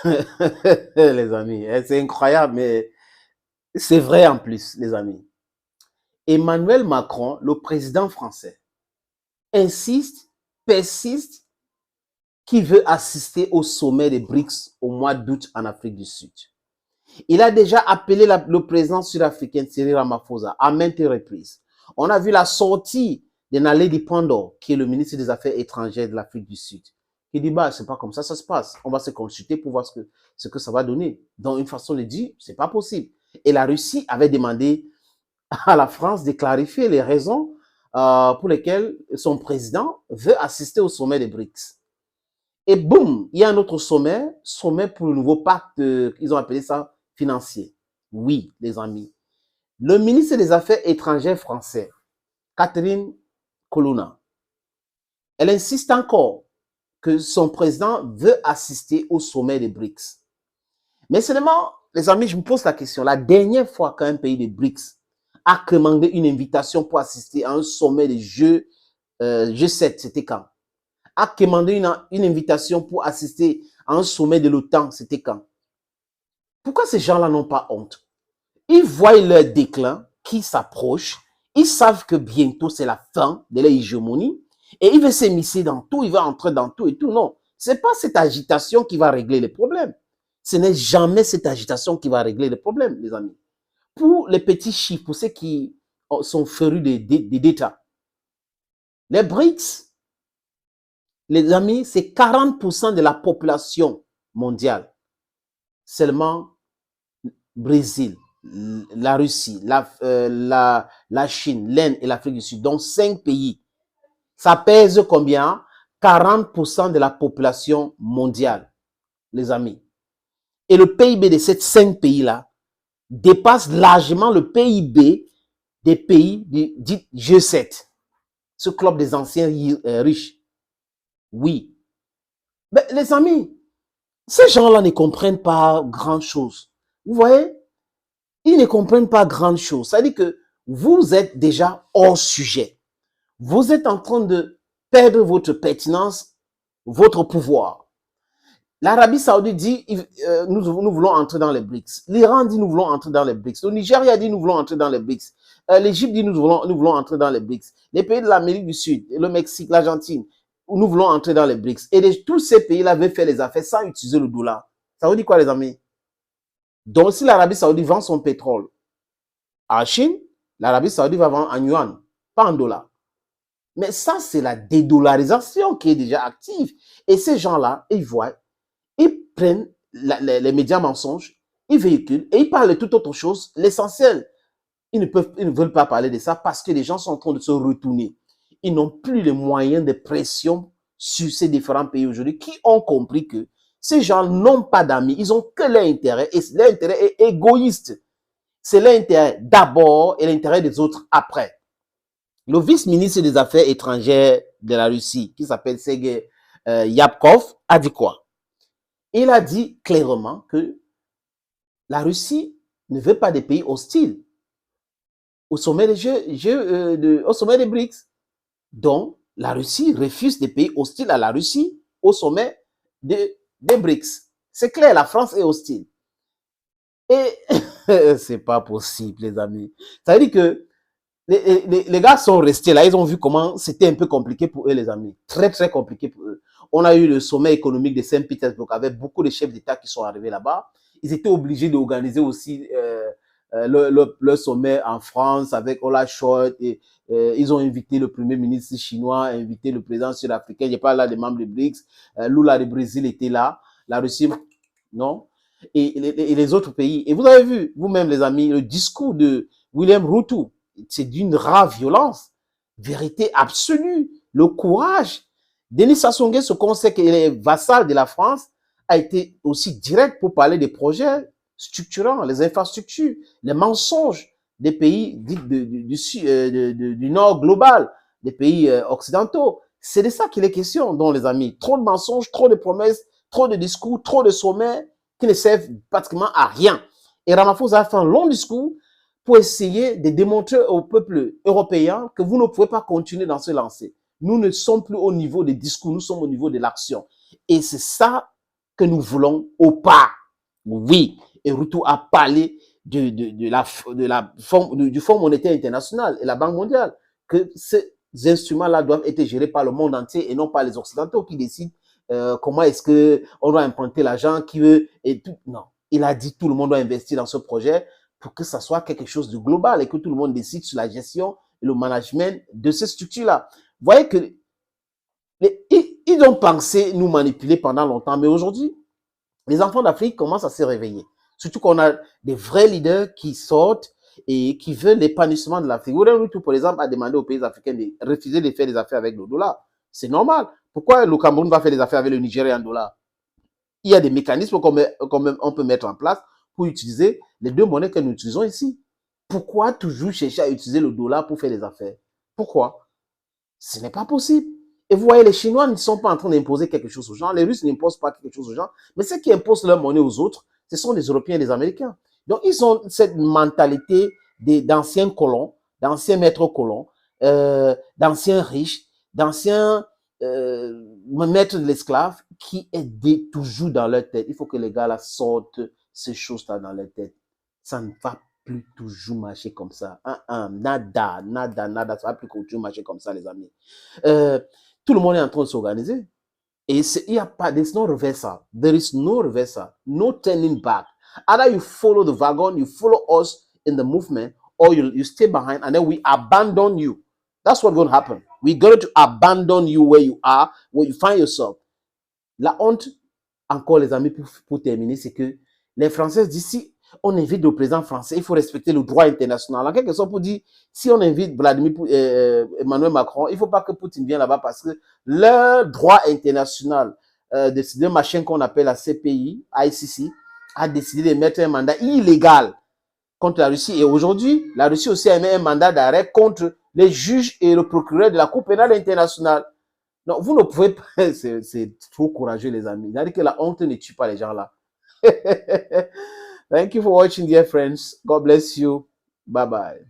Les amis, c'est incroyable, mais c'est vrai en plus, les amis. Emmanuel Macron, le président français, insiste, persiste, qu'il veut assister au sommet des BRICS au mois d'août en Afrique du Sud. Il a déjà appelé le président sud-africain Cyril Ramaphosa à maintes reprises. On a vu la sortie de Naledi Pandor, qui est le ministre des Affaires étrangères de l'Afrique du Sud, qui dit, bah, c'est pas comme ça se passe. On va se consulter pour voir ce que ça va donner. Donc, une façon de dire, c'est pas possible. Et la Russie avait demandé à la France de clarifier les raisons pour lesquelles son président veut assister au sommet des BRICS. Et boum, il y a un autre sommet pour le nouveau pacte, ils ont appelé ça financier. Oui, les amis. Le ministre des Affaires étrangères français, Catherine Colonna, elle insiste encore que son président veut assister au sommet des BRICS. Mais seulement, les amis, je me pose la question, la dernière fois qu'un pays des BRICS a commandé une invitation pour assister à un sommet des G7, c'était quand? A commandé une invitation pour assister à un sommet de l'OTAN, c'était quand? Pourquoi ces gens-là n'ont pas honte? Ils voient leur déclin qui s'approche, ils savent que bientôt c'est la fin de leur hégémonie et ils veulent s'émisser dans tout, ils veulent entrer dans tout et tout. Non, c'est pas cette agitation qui va régler les problèmes. Ce n'est jamais cette agitation qui va régler les problèmes, les amis. Pour les petits chiffres, pour ceux qui sont férus des data, les BRICS, les amis, c'est 40% de la population mondiale. Seulement Brésil, la Russie, la Chine, l'Inde et l'Afrique du Sud, donc 5 pays. Ça pèse combien? 40% de la population mondiale, les amis. Et le PIB de ces 5 pays-là dépasse largement le PIB des pays dits G7, ce club des anciens riches. Oui. Mais les amis, ces gens-là ne comprennent pas grand-chose. Vous voyez? Ils ne comprennent pas grand-chose. Ça veut dire que vous êtes déjà hors sujet. Vous êtes en train de perdre votre pertinence, votre pouvoir. L'Arabie Saoudite dit, nous voulons entrer dans les BRICS. L'Iran dit, nous voulons entrer dans les BRICS. Le Nigeria dit, nous voulons entrer dans les BRICS. L'Égypte dit, nous voulons entrer dans les BRICS. Les pays de l'Amérique du Sud, le Mexique, l'Argentine, nous voulons entrer dans les BRICS. Et tous ces pays-là veulent faire les affaires sans utiliser le dollar. Ça veut dire quoi, les amis? Donc, si l'Arabie Saoudite vend son pétrole en Chine, l'Arabie Saoudite va vendre en yuan, pas en dollars. Mais ça, c'est la dédollarisation qui est déjà active. Et ces gens-là, ils voient, ils prennent les médias mensonges, ils véhiculent et ils parlent de toute autre chose. L'essentiel, ils ne veulent pas parler de ça parce que les gens sont en train de se retourner. Ils n'ont plus les moyens de pression sur ces différents pays aujourd'hui qui ont compris que ces gens n'ont pas d'amis, ils ont que leur intérêt et leur intérêt est égoïste. C'est leur intérêt d'abord et l'intérêt des autres après. Le vice-ministre des Affaires étrangères de la Russie, qui s'appelle Sergei Yapkov, a dit quoi? Il a dit clairement que la Russie ne veut pas des pays hostiles au sommet au sommet des BRICS. Donc, la Russie refuse des pays hostiles à la Russie au sommet des BRICS. C'est clair, la France est hostile. Et c'est pas possible, les amis. Ça veut dire que les gars sont restés là, ils ont vu comment c'était un peu compliqué pour eux, les amis. Très, très compliqué pour eux. On a eu le sommet économique de Saint-Pétersbourg avec beaucoup de chefs d'État qui sont arrivés là-bas. Ils étaient obligés d'organiser aussi le sommet en France avec Olaf Scholz. Et, ils ont invité le premier ministre chinois, invité le président sud-africain. Je parle là des membres des BRICS. Lula du Brésil était là. La Russie, non. Et les autres pays. Et vous avez vu, vous-même, les amis, le discours de William Ruto. C'est d'une rare violence, vérité absolue, le courage. Denis Sassou Nguesso, qu'on sait qu'il est vassal de la France, a été aussi direct pour parler des projets structurants, les infrastructures, les mensonges des pays du Nord global, des pays occidentaux. C'est de ça qu'il est question, donc les amis. Trop de mensonges, trop de promesses, trop de discours, trop de sommets qui ne servent pratiquement à rien. Et Ramaphosa a fait un long discours pour essayer de démontrer au peuple européen que vous ne pouvez pas continuer dans ce lancer. Nous ne sommes plus au niveau des discours, nous sommes au niveau de l'action. Et c'est ça que nous voulons au pas. Oui. Et Ruto a parlé du Fonds monétaire international et la Banque mondiale, que ces instruments-là doivent être gérés par le monde entier et non par les Occidentaux qui décident comment est-ce qu'on doit emprunter l'argent, qui veut, et tout. Non. Il a dit que tout le monde doit investir dans ce projet pour que ça soit quelque chose de global et que tout le monde décide sur la gestion et le management de ces structures-là. Vous voyez que ils ont pensé nous manipuler pendant longtemps, mais aujourd'hui, les enfants d'Afrique commencent à se réveiller. Surtout qu'on a des vrais leaders qui sortent et qui veulent l'épanouissement de l'Afrique. Ruto, par exemple, a demandé aux pays africains de refuser de faire des affaires avec le dollar. C'est normal. Pourquoi le Cameroun va faire des affaires avec le Nigeria en dollars? Il y a des mécanismes qu'on peut mettre en place pour utiliser les deux monnaies que nous utilisons ici. Pourquoi toujours chercher à utiliser le dollar pour faire des affaires? Pourquoi? Ce n'est pas possible. Et vous voyez, les Chinois ne sont pas en train d'imposer quelque chose aux gens. Les Russes n'imposent pas quelque chose aux gens. Mais ceux qui imposent leur monnaie aux autres, ce sont les Européens et les Américains. Donc, ils ont cette mentalité d'anciens colons, d'anciens maîtres colons, d'anciens riches, d'anciens maîtres de l'esclave qui est toujours dans leur tête. Il faut que les gars là sortent ces choses-là dans leur tête. Ça ne va plus toujours marcher comme ça. Nada, ça va plus toujours marcher comme ça, les amis. Tout le monde est en train de s'organiser. Et il n'y a pas, there's no reversal. There is no reversal. No turning back. Either you follow the wagon, you follow us in the movement, or you stay behind and then we abandon you. That's what's going to happen. We're going to abandon you where you are, where you find yourself. La honte, encore les amis, pour terminer, c'est que les Français disent, si on invite le président français, il faut respecter le droit international. En quelque sorte, pour dire, si on invite Emmanuel Macron, il ne faut pas que Poutine vienne là-bas parce que leur droit international, de machin qu'on appelle la CPI, ICC, a décidé de mettre un mandat illégal contre la Russie. Et aujourd'hui, la Russie aussi a mis un mandat d'arrêt contre les juges et le procureur de la Cour pénale internationale. Non, vous ne pouvez pas, c'est trop courageux, les amis. C'est-à-dire que la honte ne tue pas les gens là. Thank you for watching, dear friends. God bless you. Bye bye.